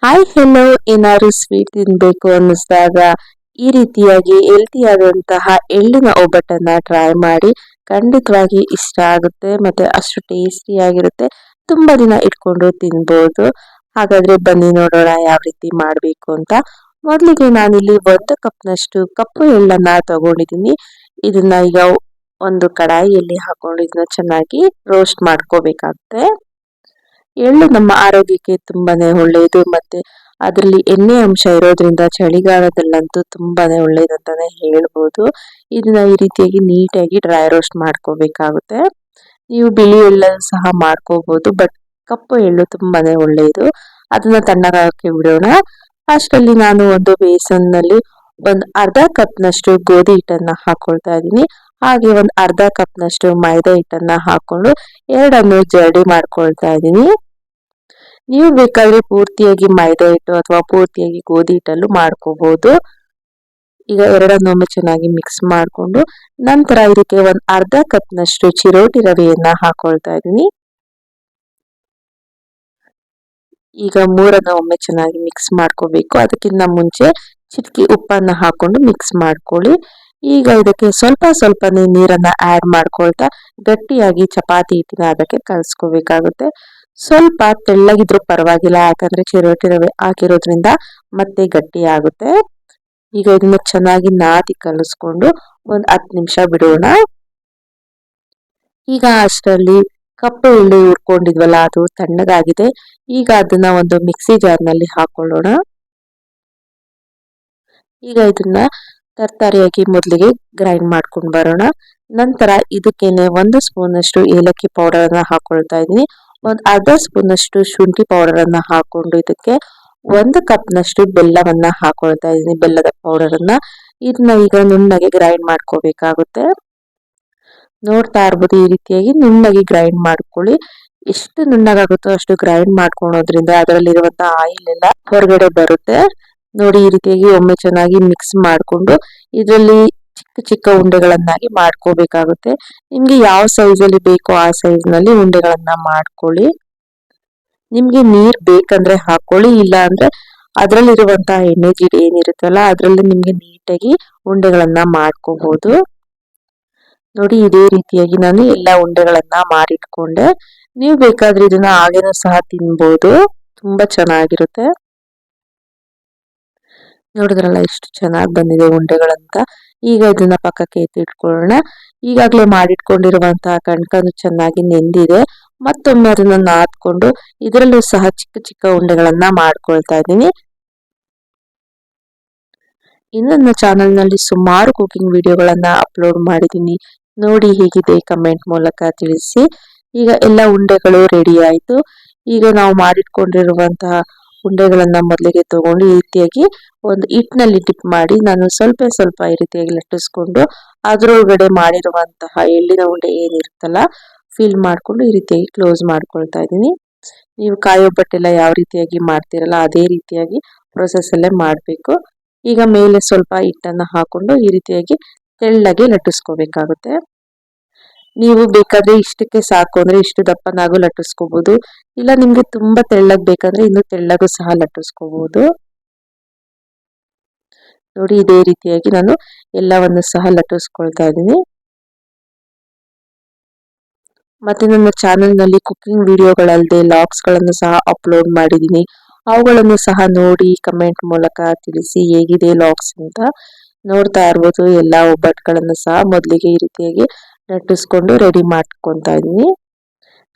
Hi hello ಏನಾದ್ರು sweet ತಿನ್ಬೇಕು ಅನ್ನಿಸ್ದಾಗ ಈ ರೀತಿಯಾಗಿ ಹೆಲ್ತಿ ಆದಂತಹ ಎಳ್ಳಿನ ಒಬ್ಬಟ್ಟನ್ನ ಟ್ರೈ ಮಾಡಿ. ಖಂಡಿತವಾಗಿ ಇಷ್ಟ ಆಗುತ್ತೆ ಮತ್ತೆ ಅಷ್ಟು ಟೇಸ್ಟಿ ಆಗಿರುತ್ತೆ. ತುಂಬಾ ದಿನ ಇಟ್ಕೊಂಡು ತಿನ್ಬೋದು. ಹಾಗಾದ್ರೆ ಬನ್ನಿ ನೋಡೋಣ ಯಾವ ರೀತಿ ಮಾಡ್ಬೇಕು ಅಂತ. ಮೊದಲಿಗೆ ನಾನಿಲ್ಲಿ 1 ಕಪ್ನಷ್ಟು ಕಪ್ಪು ಎಳ್ಳನ್ನ ತಗೊಂಡಿದ್ದೀನಿ. ಇದನ್ನ ಈಗ ಒಂದು ಕಡಾಯಿಯಲ್ಲಿ ಹಾಕೊಂಡು ಇದನ್ನ ಚೆನ್ನಾಗಿ ರೋಸ್ಟ್ ಮಾಡ್ಕೋಬೇಕಾಗುತ್ತೆ. ಎಳ್ಳು ನಮ್ಮ ಆರೋಗ್ಯಕ್ಕೆ ತುಂಬಾನೇ ಒಳ್ಳೆಯದು ಮತ್ತೆ ಅದರಲ್ಲಿ ಎಣ್ಣೆ ಅಂಶ ಇರೋದ್ರಿಂದ ಚಳಿಗಾಲದಲ್ಲಂತೂ ತುಂಬಾನೇ ಒಳ್ಳೇದಂತಾನೆ ಹೇಳ್ಬೋದು. ಇದನ್ನ ಈ ರೀತಿಯಾಗಿ ನೀಟಾಗಿ ಡ್ರೈ ರೋಸ್ಟ್ ಮಾಡ್ಕೋಬೇಕಾಗುತ್ತೆ. ನೀವು ಬಿಳಿ ಎಳ್ಳನ್ನು ಸಹ ಮಾಡ್ಕೋಬಹುದು, ಬಟ್ ಕಪ್ಪು ಎಳ್ಳು ತುಂಬಾನೇ ಒಳ್ಳೆಯದು. ಅದನ್ನ ತಣ್ಣಗಾಗಕ್ಕೆ ಬಿಡೋಣ. ಅಷ್ಟರಲ್ಲಿ ನಾನು ಒಂದು ಬೇಸನ್ ನಲ್ಲಿ ಒಂದು ಅರ್ಧ ಕಪ್ನಷ್ಟು ಗೋಧಿ ಹಿಟ್ಟನ್ನ ಹಾಕೊಳ್ತಾ ಇದ್ದೀನಿ. ಹಾಗೆ ಒಂದು ಅರ್ಧ ಕಪ್ನಷ್ಟು ಮೈದಾ ಹಿಟ್ಟನ್ನ ಹಾಕೊಂಡು ಎರಡನ್ನು ಜರಡಿ ಮಾಡ್ಕೊಳ್ತಾ ಇದ್ದೀನಿ. ನೀವು ಬೇಕಾದ್ರೆ ಪೂರ್ತಿಯಾಗಿ ಮೈದಾ ಹಿಟ್ಟು ಅಥವಾ ಪೂರ್ತಿಯಾಗಿ ಗೋಧಿ ಹಿಟ್ಟಲ್ಲೂ ಮಾಡ್ಕೋಬಹುದು. ಈಗ ಎರಡನ್ನೊಮ್ಮೆ ಚೆನ್ನಾಗಿ ಮಿಕ್ಸ್ ಮಾಡಿಕೊಂಡು ನಂತರ ಇದಕ್ಕೆ ಒಂದು ಅರ್ಧ ಕಪ್ನಷ್ಟು ಚಿರೋಟಿ ರವೆಯನ್ನ ಹಾಕೊಳ್ತಾ ಇದ್ದೀನಿ. ಈಗ ಮೂರನ್ನ ಒಮ್ಮೆ ಚೆನ್ನಾಗಿ ಮಿಕ್ಸ್ ಮಾಡ್ಕೋಬೇಕು. ಅದಕ್ಕಿಂತ ಮುಂಚೆ ಚಿಟಕಿ ಉಪ್ಪನ್ನ ಹಾಕೊಂಡು ಮಿಕ್ಸ್ ಮಾಡ್ಕೊಳ್ಳಿ. ಈಗ ಇದಕ್ಕೆ ಸ್ವಲ್ಪ ಸ್ವಲ್ಪನೇ ನೀರನ್ನ ಆಡ್ ಮಾಡ್ಕೊಳ್ತಾ ಗಟ್ಟಿಯಾಗಿ ಚಪಾತಿ ಹಿಟ್ಟಿನ ಅದಕ್ಕೆ ಕಲಿಸ್ಕೋಬೇಕಾಗುತ್ತೆ. ಸ್ವಲ್ಪ ತೆಳ್ಳಗಿದ್ರೂ ಪರವಾಗಿಲ್ಲ, ಯಾಕಂದ್ರೆ ಚಿರೋಟಿ ರವೆ ಹಾಕಿರೋದ್ರಿಂದ ಮತ್ತೆ ಗಟ್ಟಿ ಆಗುತ್ತೆ. ಈಗ ಇದನ್ನ ಚೆನ್ನಾಗಿ ನಾದಿ ಕಲಿಸ್ಕೊಂಡು ಒಂದು 10 ನಿಮಿಷ ಬಿಡೋಣ. ಈಗ ಅಷ್ಟರಲ್ಲಿ ಕಪ್ಪು ಎಳ್ಳು ಹುರ್ಕೊಂಡಿದ್ವಲ್ಲ ಅದು ತಣ್ಣಗಾಗಿದೆ. ಈಗ ಅದನ್ನ ಒಂದು ಮಿಕ್ಸಿ ಜಾರ್ನಲ್ಲಿ ಹಾಕೊಳ್ಳೋಣ. ಈಗ ಇದನ್ನ ತರ್ತರಿಯಾಗಿ ಮೊದಲಿಗೆ ಗ್ರೈಂಡ್ ಮಾಡ್ಕೊಂಡು ಬರೋಣ. ನಂತರ ಇದಕ್ಕೇನೆ 1 ಸ್ಪೂನ್ ಅಷ್ಟು ಏಲಕ್ಕಿ ಪೌಡರ್ ಅನ್ನ ಹಾಕೊಳ್ತಾ ಇದ್ದೀನಿ. ಒಂದು ಅರ್ಧ ಸ್ಪೂನ್ ಅಷ್ಟು ಶುಂಠಿ ಪೌಡರ್ ಅನ್ನ ಹಾಕೊಂಡು ಇದಕ್ಕೆ 1 ಕಪ್ನಷ್ಟು ಬೆಲ್ಲವನ್ನ ಹಾಕೊಳ್ತಾ ಇದ್ದೀನಿ, ಬೆಲ್ಲದ ಪೌಡರ್ ಅನ್ನ. ಇದನ್ನ ಈಗ ನುಣ್ಣಗೆ ಗ್ರೈಂಡ್ ಮಾಡ್ಕೋಬೇಕಾಗುತ್ತೆ. ನೋಡ್ತಾ ಇರ್ಬೋದು, ಈ ರೀತಿಯಾಗಿ ನುಣ್ಣಗೆ ಗ್ರೈಂಡ್ ಮಾಡ್ಕೊಳ್ಳಿ. ಎಷ್ಟು ನುಣ್ಣಗಾಗುತ್ತೋ ಅಷ್ಟು ಗ್ರೈಂಡ್ ಮಾಡ್ಕೊಳೋದ್ರಿಂದ ಅದರಲ್ಲಿರುವಂತಹ ಆಯಿಲ್ ಎಲ್ಲ ಹೊರಗಡೆ ಬರುತ್ತೆ. ನೋಡಿ, ಈ ರೀತಿಯಾಗಿ ಒಮ್ಮೆ ಚೆನ್ನಾಗಿ ಮಿಕ್ಸ್ ಮಾಡಿಕೊಂಡು ಇದರಲ್ಲಿ ಚಿಕ್ಕ ಚಿಕ್ಕ ಉಂಡೆಗಳನ್ನಾಗಿ ಮಾಡ್ಕೋಬೇಕಾಗುತ್ತೆ. ನಿಮ್ಗೆ ಯಾವ ಸೈಜ್ ಅಲ್ಲಿ ಬೇಕೋ ಆ ಸೈಜ್ ನಲ್ಲಿ ಉಂಡೆಗಳನ್ನ ಮಾಡ್ಕೊಳ್ಳಿ. ನಿಮ್ಗೆ ನೀರ್ ಬೇಕಂದ್ರೆ ಹಾಕೊಳ್ಳಿ, ಇಲ್ಲ ಅಂದ್ರೆ ಅದರಲ್ಲಿರುವಂತಹ ಎಣ್ಣೆ ಜಿಡ್ ಏನಿರುತ್ತಲ್ಲ ಅದರಲ್ಲಿ ನಿಮ್ಗೆ ನೀಟಾಗಿ ಉಂಡೆಗಳನ್ನ ಮಾಡ್ಕೋಬಹುದು. ನೋಡಿ, ಇದೇ ರೀತಿಯಾಗಿ ನಾನು ಎಲ್ಲ ಉಂಡೆಗಳನ್ನ ಮಾಡಿಟ್ಕೊಂಡೆ. ನೀವು ಬೇಕಾದ್ರೆ ಇದನ್ನ ಹಾಗೇನೂ ಸಹ ತಿನ್ಬೋದು, ತುಂಬಾ ಚೆನ್ನಾಗಿರುತ್ತೆ. ನೋಡಿದ್ರಲ್ಲ ಎಷ್ಟು ಚೆನ್ನಾಗಿ ಬಂದಿದೆ ಉಂಡೆಗಳಂತ. ಈಗ ಇದನ್ನ ಪಕ್ಕಕ್ಕೆ ಎತ್ತಿಟ್ಕೊಳ್ಳೋಣ. ಈಗಾಗಲೇ ಮಾಡಿಟ್ಕೊಂಡಿರುವಂತಹ ಕಣ್ಕನು ಚೆನ್ನಾಗಿ ನೆಂದಿದೆ. ಮತ್ತೊಮ್ಮೆ ಅದನ್ನ ನಾದ್ಕೊಂಡು ಇದರಲ್ಲೂ ಸಹ ಚಿಕ್ಕ ಚಿಕ್ಕ ಉಂಡೆಗಳನ್ನ ಮಾಡ್ಕೊಳ್ತಾ ಇದ್ದೀನಿ. ಇನ್ನು ನನ್ನ ಚಾನೆಲ್ ನಲ್ಲಿ ಸುಮಾರು ಕುಕಿಂಗ್ ವಿಡಿಯೋಗಳನ್ನ ಅಪ್ಲೋಡ್ ಮಾಡಿದ್ದೀನಿ. ನೋಡಿ ಹೇಗಿದೆ ಕಮೆಂಟ್ ಮೂಲಕ ತಿಳಿಸಿ. ಈಗ ಎಲ್ಲ ಉಂಡೆಗಳು ರೆಡಿ ಆಯ್ತು. ಈಗ ನಾವು ಮಾಡಿಟ್ಕೊಂಡಿರುವಂತಹ ಉಂಡೆಗಳನ್ನ ಮೊದಲಿಗೆ ತಗೊಂಡು ಈ ರೀತಿಯಾಗಿ ಒಂದು ಹಿಟ್ಟಿನಲ್ಲಿ ಡಿಪ್ ಮಾಡಿ ನಾನು ಸ್ವಲ್ಪ ಸ್ವಲ್ಪ ಈ ರೀತಿಯಾಗಿ ಲಟ್ಟಿಸ್ಕೊಂಡು ಅದರೊಳಗಡೆ ಮಾಡಿರುವಂತಹ ಎಳ್ಳಿನ ಉಂಡೆ ಏನಿರುತ್ತಲ್ಲ ಫಿಲ್ ಮಾಡ್ಕೊಂಡು ಈ ರೀತಿಯಾಗಿ ಕ್ಲೋಸ್ ಮಾಡ್ಕೊಳ್ತಾ ಇದ್ದೀನಿ. ನೀವು ಕಾಯೊಬ್ಬಟ್ಟೆಲ್ಲ ಯಾವ ರೀತಿಯಾಗಿ ಮಾಡ್ತೀರಲ್ಲ ಅದೇ ರೀತಿಯಾಗಿ ಪ್ರೊಸೆಸ್ ಅಲ್ಲೇ ಮಾಡಬೇಕು. ಈಗ ಮೇಲೆ ಸ್ವಲ್ಪ ಹಿಟ್ಟನ್ನ ಹಾಕೊಂಡು ಈ ರೀತಿಯಾಗಿ ತೆಳ್ಳಗೆ ಲಟ್ಟಿಸ್ಕೋಬೇಕಾಗುತ್ತೆ. ನೀವು ಬೇಕಾದ್ರೆ ಇಷ್ಟಕ್ಕೆ ಸಾಕು ಅಂದ್ರೆ ಇಷ್ಟು ದಪ್ಪನಾಗೂ ಲಟ್ಟಿಸ್ಕೋಬಹುದು, ಇಲ್ಲ ನಿಮ್ಗೆ ತುಂಬಾ ತೆಳ್ಳಗ್ ಬೇಕಂದ್ರೆ ಇನ್ನು ತೆಳ್ಳಗೂ ಸಹ ಲಟ್ಟಿಸ್ಕೋಬಹುದು. ನೋಡಿ, ಇದೇ ರೀತಿಯಾಗಿ ನಾನು ಎಲ್ಲವನ್ನು ಸಹ ಲಟ್ಟಿಸ್ಕೊಳ್ತಾ ಇದ್ದೀನಿ. ಮತ್ತೆ ನನ್ನ ಚಾನೆಲ್ ನಲ್ಲಿ ಕುಕಿಂಗ್ ವಿಡಿಯೋಗಳಲ್ಲದೆ ಲಾಗ್ಸ್ ಗಳನ್ನು ಸಹ ಅಪ್ಲೋಡ್ ಮಾಡಿದ್ದೀನಿ. ಅವುಗಳನ್ನು ಸಹ ನೋಡಿ ಕಮೆಂಟ್ ಮೂಲಕ ತಿಳಿಸಿ ಹೇಗಿದೆ ಲಾಗ್ಸ್ ಅಂತ. ನೋಡ್ತಾ ಇರ್ಬೋದು, ಎಲ್ಲಾ ಒಬ್ಬಟ್ಟುಗಳನ್ನು ಸಹ ಮೊದಲಿಗೆ ಈ ರೀತಿಯಾಗಿ ಲಟ್ಟಿಸ್ಕೊಂಡು ರೆಡಿ ಮಾಡ್ಕೊತಾ ಇದೀನಿ.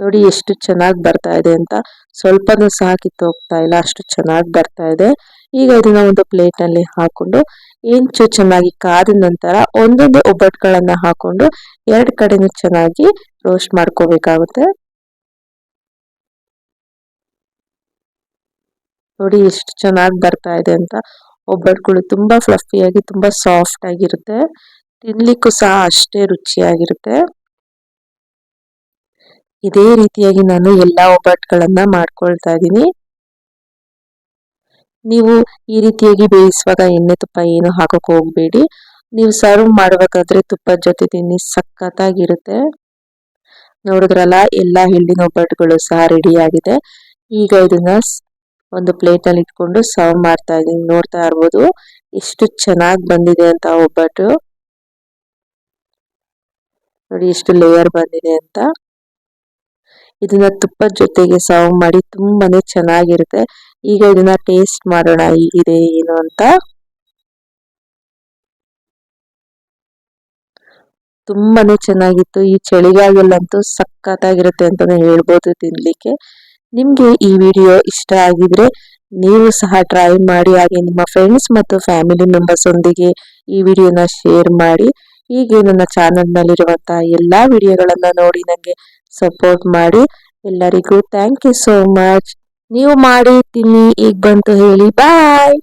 ನೋಡಿ ಎಷ್ಟು ಚೆನ್ನಾಗಿ ಬರ್ತಾ ಇದೆ ಅಂತ. ಸ್ವಲ್ಪನೂ ಸಹ ಕಿತ್ತು ಹೋಗ್ತಾ ಇಲ್ಲ, ಅಷ್ಟು ಚೆನ್ನಾಗಿ ಬರ್ತಾ ಇದೆ. ಈಗ ಇದನ್ನ ಒಂದು ಪ್ಲೇಟ್ ನಲ್ಲಿ ಹಾಕೊಂಡು ಹೆಂಚು ಚೆನ್ನಾಗಿ ಕಾದ ನಂತರ ಒಂದೊಂದು ಒಬ್ಬಟ್ಟುಗಳನ್ನ ಹಾಕೊಂಡು ಎರಡು ಕಡೆನೂ ಚೆನ್ನಾಗಿ ರೋಸ್ಟ್ ಮಾಡ್ಕೋಬೇಕಾಗುತ್ತೆ. ನೋಡಿ ಎಷ್ಟು ಚೆನ್ನಾಗಿ ಬರ್ತಾ ಇದೆ ಅಂತ. ಒಬ್ಬಟ್ಟುಗಳು ತುಂಬಾ ಫ್ಲಫಿಯಾಗಿ ತುಂಬಾ ಸಾಫ್ಟ್ ಆಗಿರುತ್ತೆ, ತಿನ್ಲಿಕ್ಕೂ ಸಹ ಅಷ್ಟೇ ರುಚಿಯಾಗಿರುತ್ತೆ. ಇದೇ ರೀತಿಯಾಗಿ ನಾನು ಎಲ್ಲಾ ಒಬ್ಬಟ್ಟುಗಳನ್ನ ಮಾಡ್ಕೊಳ್ತಾ ಇದ್ದೀನಿ. ನೀವು ಈ ರೀತಿಯಾಗಿ ಬೇಯಿಸುವಾಗ ಎಣ್ಣೆ ತುಪ್ಪ ಏನು ಹಾಕಕ್ ಹೋಗ್ಬೇಡಿ. ನೀವು ಸರ್ವ್ ಮಾಡ್ಬೇಕಾದ್ರೆ ತುಪ್ಪದ ಜೊತೆ ತಿನ್ನಿ, ಸಖತ್ತಾಗಿರುತ್ತೆ. ನೋಡಿದ್ರಲ್ಲ, ಎಲ್ಲಾ ಎಳ್ಳಿನ ಒಬ್ಬಟ್ಟುಗಳು ಸಹ ರೆಡಿ ಆಗಿದೆ. ಈಗ ಇದನ್ನ ಒಂದು ಪ್ಲೇಟ್ ಅಲ್ಲಿ ಇಟ್ಕೊಂಡು ಸರ್ವ್ ಮಾಡ್ತಾ ಇದೀನಿ. ನೋಡ್ತಾ ಇರ್ಬೋದು ಎಷ್ಟು ಚೆನ್ನಾಗಿ ಬಂದಿದೆ ಅಂತ ಒಬ್ಬಟ್ಟು. ನೋಡಿ ಎಷ್ಟು ಲೇಯರ್ ಬಂದಿದೆ ಅಂತ. ಇದನ್ನ ತುಪ್ಪದ ಜೊತೆಗೆ ಸರ್ವ್ ಮಾಡಿ ತುಂಬಾನೇ ಚೆನ್ನಾಗಿರುತ್ತೆ. ಈಗ ಇದನ್ನ ಟೇಸ್ಟ್ ಮಾಡೋಣ ಹೇಗಿದೆ ಏನು ಅಂತ. ತುಂಬಾನೇ ಚೆನ್ನಾಗಿತ್ತು. ಈ ಚಳಿಗಾಲದಲ್ಲಂತೂ ಸಖತ್ತಾಗಿರುತ್ತೆ ಅಂತಾನೆ ಹೇಳ್ಬೋದು ತಿನ್ಲಿಕ್ಕೆ. ನಿಮ್ಗೆ ಈ ವಿಡಿಯೋ ಇಷ್ಟ ಆಗಿದ್ರೆ ನೀವು ಸಹ ಟ್ರೈ ಮಾಡಿ, ಹಾಗೆ ನಿಮ್ಮ ಫ್ರೆಂಡ್ಸ್ ಮತ್ತು ಫ್ಯಾಮಿಲಿ ಮೆಂಬರ್ಸ್ ಒಂದಿಗೆ ಈ ವಿಡಿಯೋನ ಶೇರ್ ಮಾಡಿ. ಹೀಗೆ ನನ್ನ ಚಾನೆಲ್ ನಲ್ಲಿರುವಂತಹ ಎಲ್ಲಾ ವಿಡಿಯೋಗಳನ್ನ ನೋಡಿ ನನಗೆ ಸಪೋರ್ಟ್ ಮಾಡಿ. ಎಲ್ಲರಿಗೂ ಥ್ಯಾಂಕ್ ಯು ಸೋ ಮಚ್. ನೀವು ಮಾಡಿ ತಿನ್ನಿ, ಈಗ ಬಂತು ಹೇಳಿ ಬಾಯ್.